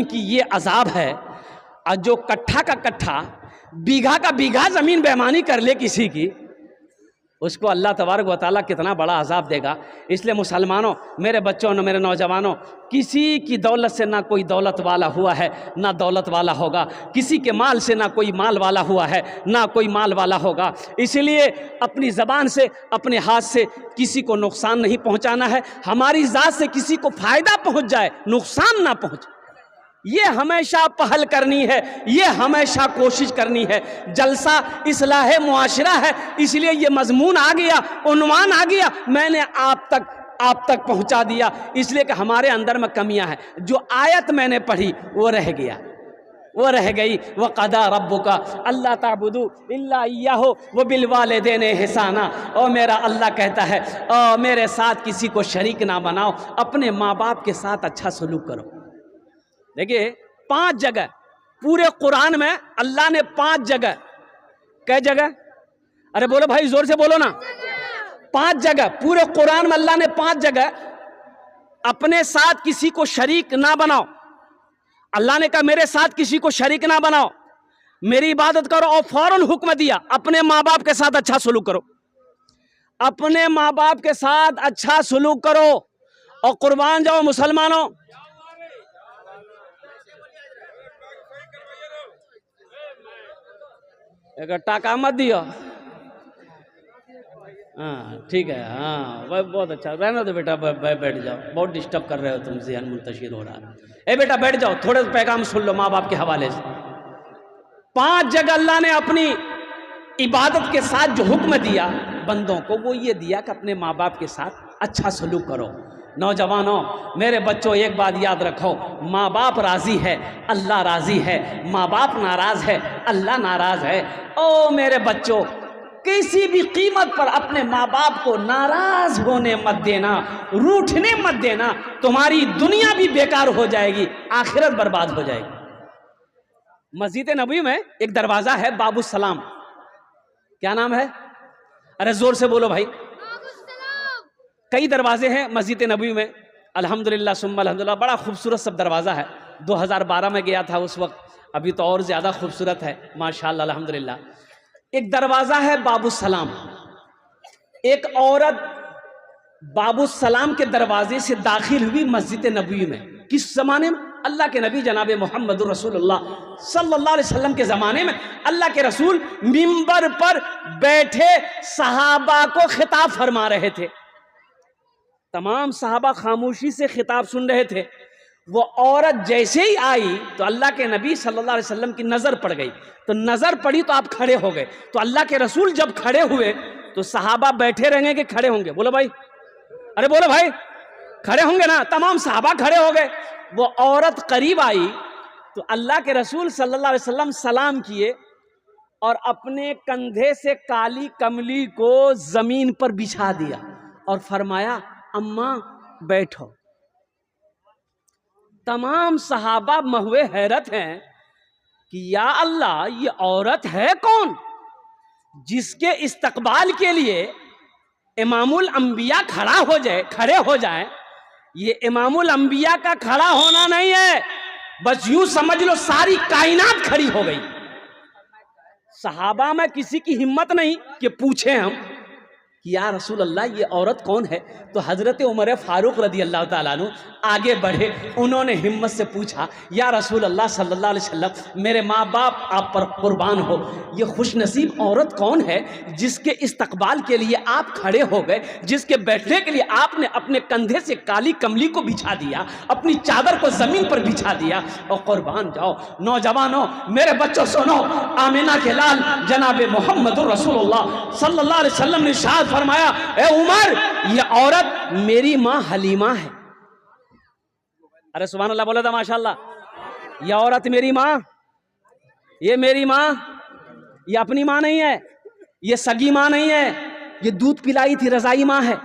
की ये अजाब है। और जो कट्ठा का कट्ठा, बीघा का बीघा जमीन बेईमानी कर ले किसी की, उसको अल्लाह तबारक व तआला कितना बड़ा अजाब देगा। इसलिए मुसलमानों, मेरे बच्चों ने, मेरे नौजवानों, किसी की दौलत से ना कोई दौलत वाला हुआ है ना दौलत वाला होगा, किसी के माल से ना कोई माल वाला हुआ है ना कोई माल वाला होगा। इसलिए अपनी ज़बान से, अपने हाथ से किसी को नुकसान नहीं पहुंचाना है। हमारी ज़ात से किसी को फ़ायदा पहुंच जाए, नुकसान ना पहुंचे, ये हमेशा पहल करनी है, ये हमेशा कोशिश करनी है। जलसा इस्लाह मुआशरा है, इसलिए ये मजमून आ गया, उन्वान आ गया, मैंने आप तक पहुंचा दिया, इसलिए कि हमारे अंदर में कमियां हैं। जो आयत मैंने पढ़ी वो रह गया, वो रह गई। व क़दा रब्बुका अल्ला ताबुदू इल्ला इय्याहु व बिल वालिदैनि इहसाना। और मेरा अल्लाह कहता है, मेरे साथ किसी को शरीक ना बनाओ, अपने माँ बाप के साथ अच्छा सलूक करो। देखिए, 5 जगह पूरे कुरान में अल्लाह ने 5 जगह, कै जगह? अरे बोलो भाई, जोर से बोलो ना। 5 जगह पूरे कुरान में अल्लाह ने 5 जगह अपने साथ किसी को शरीक ना बनाओ। अल्लाह ने कहा मेरे साथ किसी को शरीक ना बनाओ, मेरी इबादत करो। और फौरन हुक्म दिया अपने माँ बाप के साथ अच्छा सलूक करो, अपने माँ बाप के साथ अच्छा सलूक करो। और कुर्बान जाओ मुसलमानों, एक टाका मत दियो। हाँ ठीक है, हाँ बहुत अच्छा, रहना दो बेटा, बैठ जाओ, बहुत डिस्टर्ब कर रहे हो तुम, ज़हन मुंतशिर हो रहा है। ए बेटा बैठ जाओ, थोड़े पैगाम सुन लो माँ बाप के हवाले से। 5 जगह अल्लाह ने अपनी इबादत के साथ जो हुक्म दिया बंदों को, वो ये दिया कि अपने माँ बाप के साथ अच्छा सलूक करो। नौजवानों, मेरे बच्चों, एक बात याद रखो, माँ बाप राज़ी है, अल्लाह राज़ी है। माँ बाप नाराज़ है, अल्लाह नाराज़ है। ओ मेरे बच्चों, किसी भी कीमत पर अपने माँ बाप को नाराज़ होने मत देना, रूठने मत देना। तुम्हारी दुनिया भी बेकार हो जाएगी, आखिरत बर्बाद हो जाएगी। मस्जिद नबवी में एक दरवाज़ा है, बाबू सलाम। क्या नाम है? अरे जोर से बोलो भाई। कई दरवाजे हैं मस्जिद नबवी में, अल्हम्दुलिल्लाह सुम्मा अल्हम्दुलिल्लाह, बड़ा खूबसूरत सब दरवाज़ा है। 2012 में गया था उस वक्त, अभी तो और ज़्यादा खूबसूरत है माशाअल्लाह अल्हम्दुलिल्लाह। एक दरवाज़ा है बाबू सलाम। एक औरत बाबू सलाम के दरवाजे से दाखिल हुई मस्जिद नबवी में। किस ज़माने में? अल्लाह के नबी जनाब मोहम्मद रसूलुल्लाह सल्लल्लाहु अलैहि वसल्लम के ज़माने में। अल्लाह के रसूल मिंबर पर बैठे सहाबा को खिताब फरमा रहे थे। तमाम सहाबा खामोशी से खिताब सुन रहे थे। वो औरत जैसे ही आई तो अल्लाह के नबी सल्लल्लाहु अलैहि वसल्लम की नज़र पड़ गई। तो नज़र पड़ी तो आप खड़े हो गए। तो अल्लाह के रसूल जब खड़े हुए तो सहाबा बैठे रहेंगे कि खड़े होंगे? बोलो भाई, अरे बोलो भाई, खड़े होंगे ना? तमाम सहाबा खड़े हो गए। वो औरत करीब आई तो अल्लाह के रसूल सल्लल्लाहु अलैहि वसल्लम सलाम किए और अपने कंधे से काली कमली को ज़मीन पर बिछा दिया और फरमाया, अम्मा बैठो। तमाम सहाबा महुए हैरत हैं कि या अल्लाह, ये औरत है कौन जिसके इस्तकबाल के लिए इमामुल अंबिया खड़े हो जाए। ये इमामुल अंबिया का खड़ा होना नहीं है, बस यूं समझ लो सारी कायनात खड़ी हो गई। सहाबा में किसी की हिम्मत नहीं कि पूछे हम कि या रसूल अल्लाह, ये औरत कौन है? तो हज़रत उमर फ़ारूक रदी अल्लाह ताला अन्हु आगे बढ़े, उन्होंने हिम्मत से पूछा, या रसूल अल्लाह सल्लल्लाहु अलैहि वसल्लम, मेरे माँ बाप आप पर कुर्बान हो, ये खुशनसीब औरत कौन है जिसके इस्तकबाल के लिए आप खड़े हो गए, जिसके बैठने के लिए आपने अपने कंधे से काली कमली को बिछा दिया, अपनी चादर को ज़मीन पर बिछा दिया? और कुर्बान जाओ नौजवानों, मेरे बच्चों सुनो, आमिना के लाल जनाब मोहम्मद रसूलुल्लाह सल्लल्लाहु अलैहि वसल्लम ने इरशाद फरमाया, ए उमर, ये औरत मेरी माँ हलीमा है। अरे सुभान अल्लाह बोला था माशाअल्लाह। ये औरत मेरी माँ, ये मेरी माँ, ये अपनी माँ नहीं है, ये सगी माँ नहीं है। ये दूध पिलाई थी, रजाई माँ है,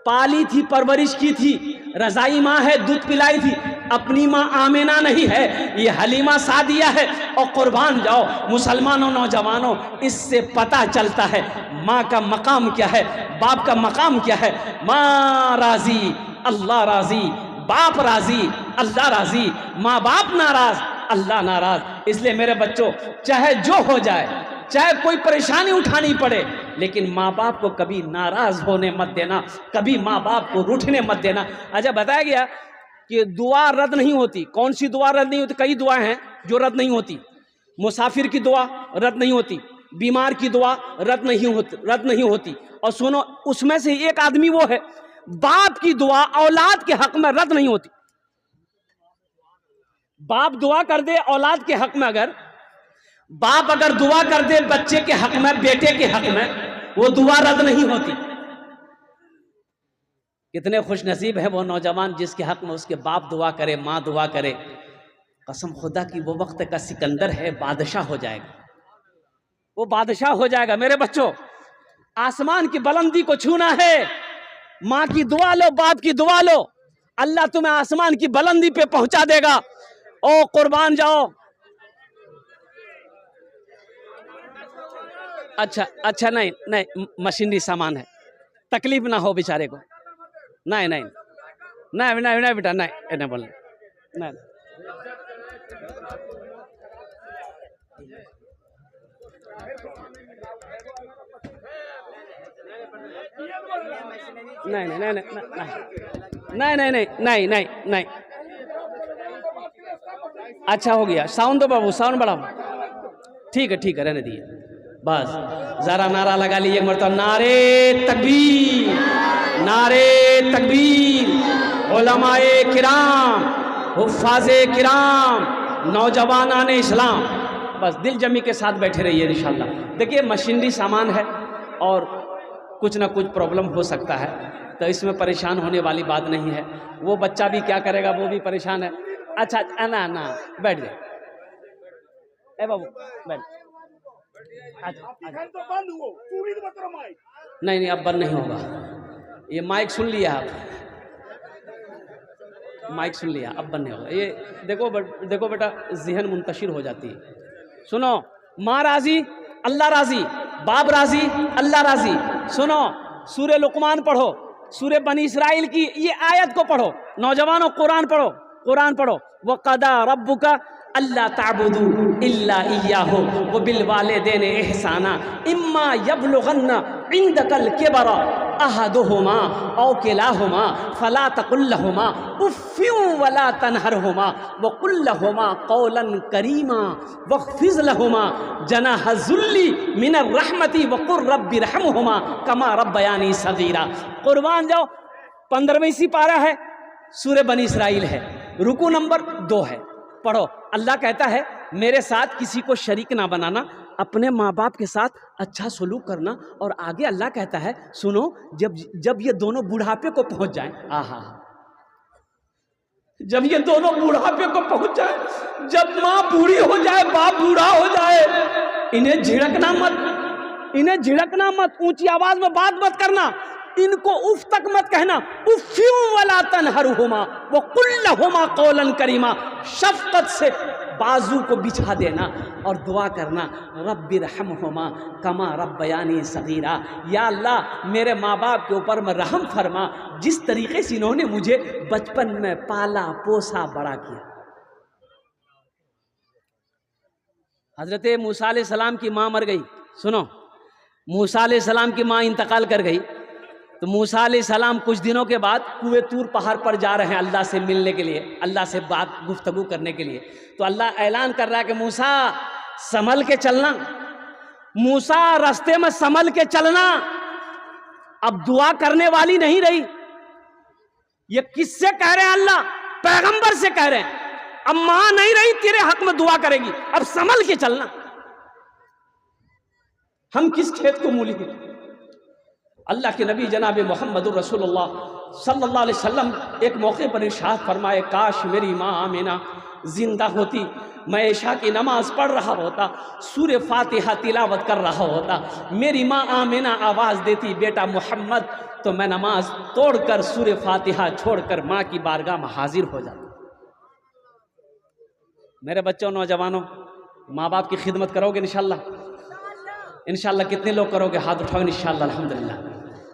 पाली थी, परवरिश की थी, रजाई माँ है, दूध पिलाई थी। अपनी माँ आमिना नहीं है, ये हलीमा सादिया है। और कुर्बान जाओ मुसलमानों, नौजवानों, इससे पता चलता है माँ का मकाम क्या है, बाप का मकाम क्या है। माँ राजी अल्लाह राजी, बाप राजी अल्लाह राजी, माँ बाप नाराज अल्लाह नाराज। इसलिए मेरे बच्चों, चाहे जो हो जाए, चाहे कोई परेशानी उठानी पड़े, लेकिन माँ बाप को कभी नाराज होने मत देना, कभी माँ बाप को रूठने मत देना। अच्छा, बताया गया कि दुआ रद्द नहीं होती। कौन सी दुआ रद्द नहीं होती? कई दुआएं हैं जो रद्द नहीं होती। मुसाफिर की दुआ रद्द नहीं होती, बीमार की दुआ रद्द नहीं होती। और सुनो, उसमें से एक आदमी वो है, बाप की दुआ औलाद के हक में रद्द नहीं होती। बाप दुआ कर दे औलाद के हक में, अगर बाप अगर दुआ कर दे बच्चे के हक में, बेटे के हक में, वो दुआ रद्द नहीं होती। कितने खुश नसीब है वो नौजवान जिसके हक में उसके बाप दुआ करे, माँ दुआ करे। कसम खुदा की वो वक्त का सिकंदर है, बादशाह हो जाएगा, वो बादशाह हो जाएगा। मेरे बच्चों, आसमान की बुलंदी को छूना है, माँ की दुआ लो, बाप की दुआ लो, अल्लाह तुम्हें आसमान की बुलंदी पे पहुंचा देगा। ओ कुर्बान जाओ। अच्छा, नहीं, मशीनरी सामान है, तकलीफ ना हो बेचारे को। नहीं बेटा, नहीं बोल, नहीं। नहीं। अच्छा हो गया, साउंड दो बाबू, साउंड बढ़ाओ। ठीक है, रहने दिए। बस जरा नारा लगा लीजिए मरतबा, नारे तकबीर, नारे तकबीर। उलमाए किराम, हुफ्फाज़े किराम, नौजवानाने इस्लाम, बस दिल जमी के साथ बैठे रहिए इंशाल्लाह। देखिए, मशीनरी सामान है और कुछ ना कुछ प्रॉब्लम हो सकता है, तो इसमें परेशान होने वाली बात नहीं है। वो बच्चा भी क्या करेगा, वो भी परेशान है। अच्छा, ना बैठ जाए, ए बाबू बैठ। नहीं, अब बंद नहीं होगा। ये माइक सुन लिया आप, माइक सुन लिया, अब बंद नहीं होगा। ये देखो बेटा, ज़हन मुंतशिर हो जाती है। सुनो, माँ राजी अल्लाह राजी, बाप राजी अल्लाह राजी। सुनो, सूरे लुकमान पढ़ो, सूरे बनी इसराइल की ये आयत को पढ़ो। नौजवानों, कुरान पढ़ो। वक़दा रब्बुका अल्ला ताबुदू इल्ला इय्याहु व बिल वालिदैन इहसाना इम्मा यबलुगन्ना इंदकल किबरा अहदुहुमा औ किलाहुमा फला तकुल लहुमा उफ़्फिन वला तनहरहुमा व कुल लहुमा क़ौलन करीमा वख़्फ़िज़ लहुमा जनाह ज़ुल्ली मिनर रहमति व क़ुर रब्बि रहमहुमा कमा रब्बयानी सग़ीरा। कुर्बान जाओ, 15वीं सिपारा है, सूरे बनी इसराइल है, रुकू नंबर 2 है। पढ़ो। अल्लाह कहता है मेरे साथ किसी को शरीक ना बनाना, अपने माँ बाप के साथ अच्छा सलूक करना। और आगे अल्लाह कहता है, सुनो, जब ये दोनों बुढ़ापे को पहुंच जाएं, जब ये दोनों बुढ़ापे को पहुंच जाए, जब माँ बूढ़ी हो जाए, बाप बूढ़ा हो जाए, इन्हें झिड़कना मत, ऊंची आवाज में बात मत करना, इनको उफ तक मत कहना। उफ़्फ़िन वला तनहरहुमा व कुल लहुमा क़ौलन करीमा, शफ़क़त से बाजू को बिछा देना और दुआ करना, रब्बि रहमहुमा कमा रब्बयानी सग़ीरा। या अल्लाह, मेरे माँ बाप के ऊपर में रहम फरमा, जिस तरीके से इन्होंने मुझे बचपन में पाला पोसा बड़ा किया। हज़रत मूसा अलैहिस्सलाम की माँ मर गई। सुनो, मूसा अलैहिस्सलाम की माँ इंतकाल कर गई, तो मूसा अलैहिस्सलाम कुछ दिनों के बाद कुएं तूर पहाड़ पर जा रहे हैं अल्लाह से मिलने के लिए, अल्लाह से बात गुफ्तगू करने के लिए। तो अल्लाह ऐलान कर रहा है कि मूसा संभल के चलना, मूसा रास्ते में संभल के चलना। अब दुआ करने वाली नहीं रही। ये किससे कह रहे हैं? अल्लाह पैगंबर से कह रहे हैं। अब मां नहीं रही, तेरे हक में दुआ करेगी, अब संभल के चलना। हम किस खेत को मूली हैं? अल्लाह के नबी जनाब मोहम्मद रसूलुल्लाह सल्लल्लाहु अलैहि वसल्लम एक मौके पर इरशाद फरमाए, काश मेरी माँ आमिना जिंदा होती, मैं इशा की नमाज पढ़ रहा होता, सूरे फातिहा तिलावत कर रहा होता, मेरी माँ आमिना आवाज़ देती बेटा मोहम्मद, तो मैं नमाज तोड़कर सूरे फातिहा छोड़कर माँ की बारगाह में हाजिर हो जाता। मेरे बच्चों, नौजवानों, माँ बाप की खिदमत करोगे इंशाल्लाह? इंशाल्लाह कितने लोग करोगे? हाथ उठाओ इंशाल्लाह, अल्हम्दुलिल्लाह।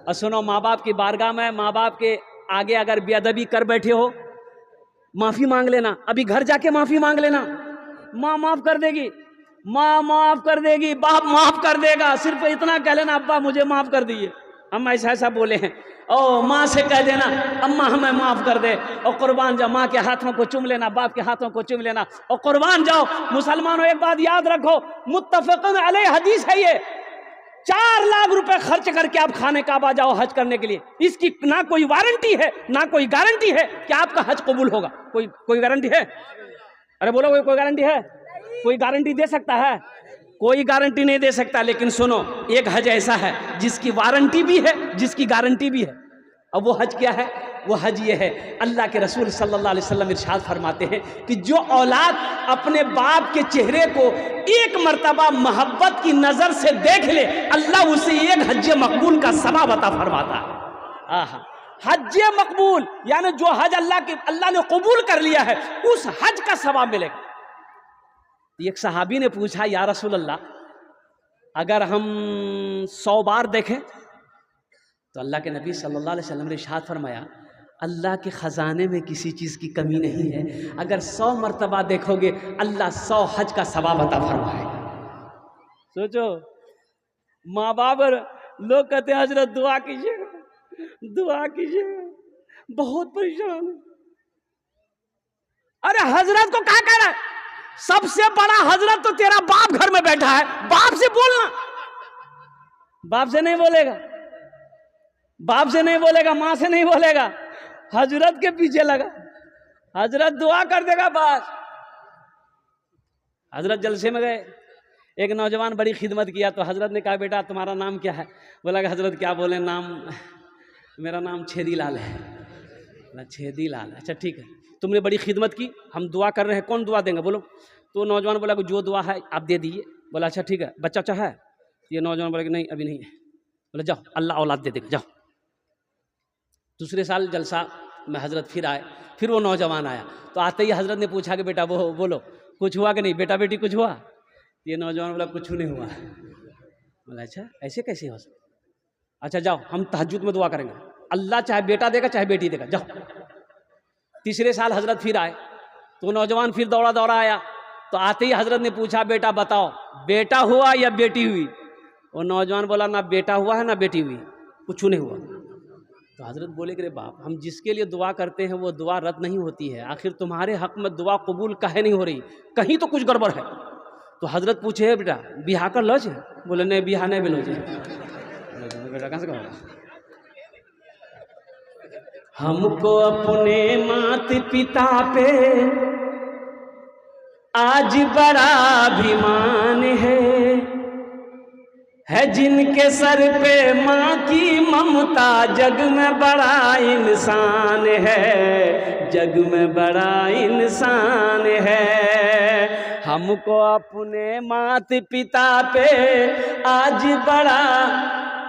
और सुनो, माँ बाप की बारगाह में, माँ बाप के आगे अगर बेअदबी कर बैठे हो, माफी मांग लेना, अभी घर जाके माफी मांग लेना। माँ माफ कर देगी, माँ माफ कर देगी, बाप माफ कर देगा। सिर्फ इतना कह लेना, अब्बा मुझे माफ कर दीजिए, हम ऐसा ऐसा बोले हैं। ओ माँ से कह देना, अम्मा हमें माफ कर दे। और कुर्बान जाओ, माँ के हाथों को चूम लेना, बाप के हाथों को चूम लेना और कुर्बान जाओ। मुसलमानों, एक बात याद रखो, मुत्तफ़क़ुन अलैह हदीस है ये, 4 लाख रुपए खर्च करके आप खाने काबा जाओ हज करने के लिए, इसकी ना कोई वारंटी है ना कोई गारंटी है कि आपका हज कबूल होगा। कोई गारंटी है? अरे बोलो, कोई गारंटी है? कोई गारंटी दे सकता है? कोई गारंटी नहीं दे सकता। लेकिन सुनो, एक हज ऐसा है जिसकी वारंटी भी है, जिसकी गारंटी भी है। अब वो हज क्या है? वो हज ये है, अल्लाह के रसूल सल्लल्लाहु अलैहि वसल्लम इरशाद फरमाते हैं कि जो औलाद अपने बाप के चेहरे को एक मर्तबा मोहब्बत की नजर से देख ले, अल्लाह उसे एक हज मकबूल का सवाब अता फरमाता है। आहा, हज मकबूल यानी जो हज अल्लाह ने कबूल कर लिया है, उस हज का सवाब मिलेगा। एक सहाबी ने पूछा, या रसूल अल्लाह, अगर हम 100 बार देखें? तो अल्लाह के नबी सल्लल्लाहु अलैहि वसल्लम ने इरशाद फरमाया, अल्लाह के ख़जाने में किसी चीज़ की कमी नहीं है। अगर 100 मरतबा देखोगे, अल्लाह 100 हज का सवाब अता फरमाएगा। सोचो, माँ बाप, लोग कहते हैं हजरत दुआ कीजिएगा, दुआ कीजिएगा, बहुत परेशान है। अरे हजरत को क्या कह रहा है? सबसे बड़ा हजरत तो तेरा बाप घर में बैठा है, बाप से बोलना। बाप से नहीं बोलेगा, बाप से नहीं बोलेगा, माँ से नहीं बोलेगा, हजरत के पीछे लगा, हजरत दुआ कर देगा बस। हजरत जलसे में गए, एक नौजवान बड़ी खिदमत किया, तो हजरत ने कहा, बेटा तुम्हारा नाम क्या है? बोला कि हजरत क्या बोले, नाम, मेरा नाम छेदी लाल है। बोला छेदी लाल, अच्छा ठीक है, तुमने बड़ी खिदमत की, हम दुआ कर रहे हैं, कौन दुआ देंगे बोलो? तो नौजवान बोला कि जो दुआ है आप दे दीजिए। बोला अच्छा ठीक है, बच्चा है? ये नौजवान बोला कि नहीं अभी नहीं है। बोला जाओ, अल्लाह औलाद दे देगा, जाओ। दूसरे साल जलसा में हजरत फिर आए, फिर वो नौजवान आया, तो आते ही हजरत ने पूछा कि बेटा वो बोलो कुछ हुआ कि नहीं, बेटा बेटी कुछ हुआ? ये नौजवान बोला कुछ नहीं हुआ। बोला अच्छा ऐसे कैसे हो सकता? अच्छा जाओ, हम तहज्जुद में दुआ करेंगे, अल्लाह चाहे बेटा देगा चाहे बेटी देगा, जाओ। तीसरे साल हजरत फिर आए, तो नौजवान फिर दौड़ा दौड़ा आया, तो आते ही हजरत ने पूछा, बेटा बताओ बेटा हुआ या बेटी हुई? वो नौजवान बोला ना बेटा हुआ है ना बेटी हुई, कुछ नहीं हुआ। तो हजरत बोले कि रे बाप, हम जिसके लिए दुआ करते हैं वो दुआ रद्द नहीं होती है, आखिर तुम्हारे हक में दुआ कबूल काहे नहीं हो रही? कहीं तो कुछ गड़बड़ है। तो हजरत पूछे, है बेटा बिहा कर लो? बोले नहीं बिहा नहीं बिलो। बेटा कहाँ से कहोगा? हमको अपने माता पिता पे आज बड़ा अभिमान है जिनके सर पे माँ की ममता, जग में बड़ा इंसान है, जग में बड़ा इंसान है। हमको अपने माता पिता पे आज बड़ा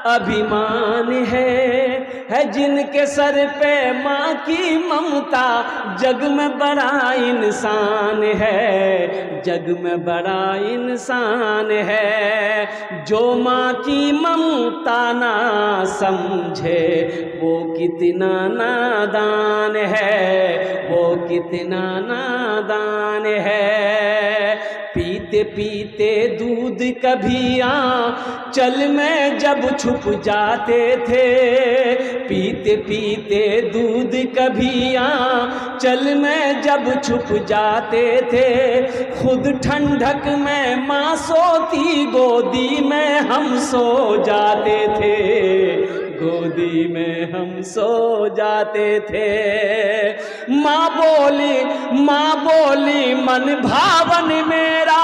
अभिमान है जिनके सर पे माँ की ममता, जग में बड़ा इंसान है, जग में बड़ा इंसान है। जो माँ की ममता ना समझे वो कितना नादान है, वो कितना नादान है। पीते पीते दूध कभी आंचल में जब छुप जाते थे, पीते पीते दूध कभी आंचल में जब छुप जाते थे, खुद ठंडक में माँ सोती गोदी में हम सो जाते थे, गोदी में हम सो जाते थे। माँ बोली मन भावन मेरा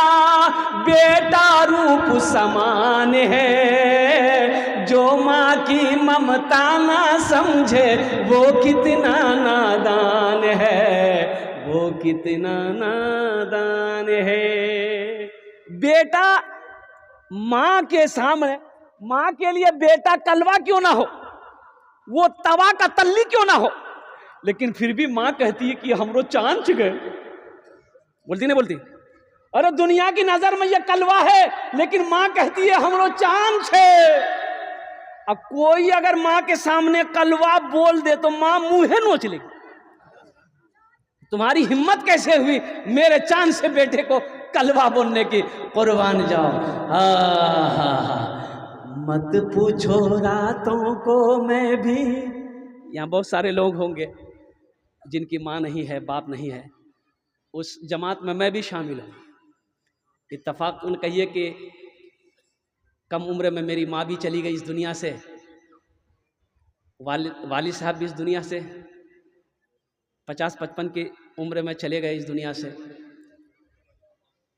बेटा रूप समान है, जो माँ की ममता ना समझे वो कितना नादान है, वो कितना नादान है। बेटा माँ के सामने, माँ के लिए बेटा कलवा क्यों ना हो, वो तवा का तल्ली क्यों ना हो, लेकिन फिर भी माँ कहती है कि हमरो चांच गए, बोलती नहीं बोलती? अरे दुनिया की नजर में ये कलवा है, लेकिन माँ कहती है हमरो चांद छे। अब कोई अगर माँ के सामने कलवा बोल दे तो माँ मुंहे नोच लेगी। तुम्हारी हिम्मत कैसे हुई मेरे चांद से बेटे को कलवा बोलने की? कुर्बान जाओ। मत पूछो रातों को मैं भी। यहाँ बहुत सारे लोग होंगे जिनकी माँ नहीं है, बाप नहीं है, उस जमात में मैं भी शामिल हूँ। इत्तफाकन कहिए कि कम उम्र में मेरी माँ भी चली गई इस दुनिया से, वालिद साहब भी इस दुनिया से 50-55 की उम्र में चले गए इस दुनिया से।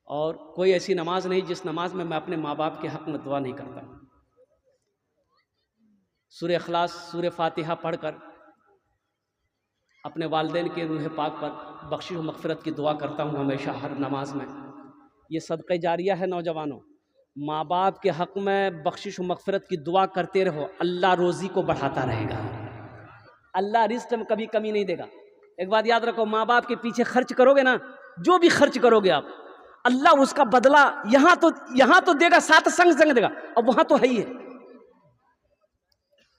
और कोई ऐसी नमाज नहीं जिस नमाज में मैं अपने माँ बाप के हक़ में दुआ नहीं करता। सूरह इखलास, सूरह फातिहा पढ़कर अपने वालिदैन के रूह पाक पर बख्शिश व मग़फ़िरत की दुआ करता हूँ हमेशा हर नमाज में। ये सदक़े जारिया है। नौजवानों, माँ बाप के हक़ में बख्शिश व मग़फ़िरत की दुआ करते रहो, अल्लाह रोज़ी को बढ़ाता रहेगा, अल्लाह रिज़्क़ में कभी कमी नहीं देगा। एक बात याद रखो, माँ बाप के पीछे खर्च करोगे ना, जो भी खर्च करोगे आप, अल्लाह उसका बदला यहाँ तो देगा, साथ संग देगा, और वहाँ तो है ही है।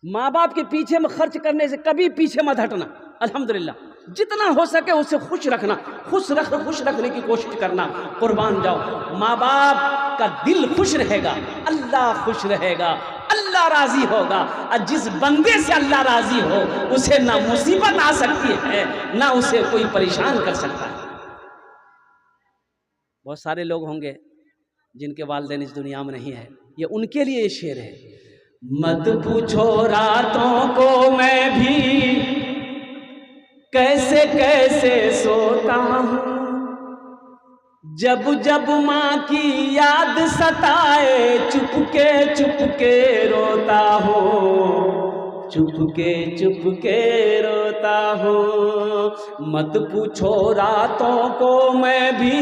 माँ बाप के पीछे में खर्च करने से कभी पीछे मत हटना। अल्हम्दुलिल्लाह, जितना हो सके उससे खुश रखना, खुश रखने की कोशिश करना। कुर्बान जाओ, माँ बाप का दिल खुश रहेगा, अल्लाह खुश रहेगा, अल्लाह राजी होगा। और जिस बंदे से अल्लाह राजी हो उसे ना मुसीबत आ सकती है, ना उसे कोई परेशान कर सकता है। बहुत सारे लोग होंगे जिनके वालिदैन इस दुनिया में नहीं है, ये उनके लिए ये शेर है। मत पूछो रातों को मैं भी कैसे कैसे सोता हूँ, जब जब माँ की याद सताए चुपके रोता हूँ, चुपके रोता हूँ। मत पूछो रातों को मैं भी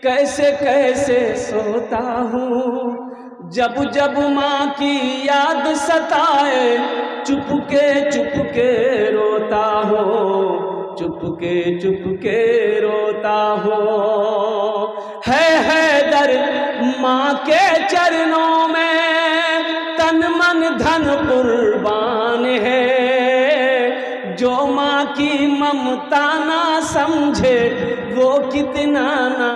कैसे कैसे सोता हूँ, जब जब माँ की याद सताए चुपके रोता हूँ, चुपके रोता हूँ। है दर माँ के चरणों में तन मन धन कुर्बान है, जो माँ की ममता ना समझे वो कितना ना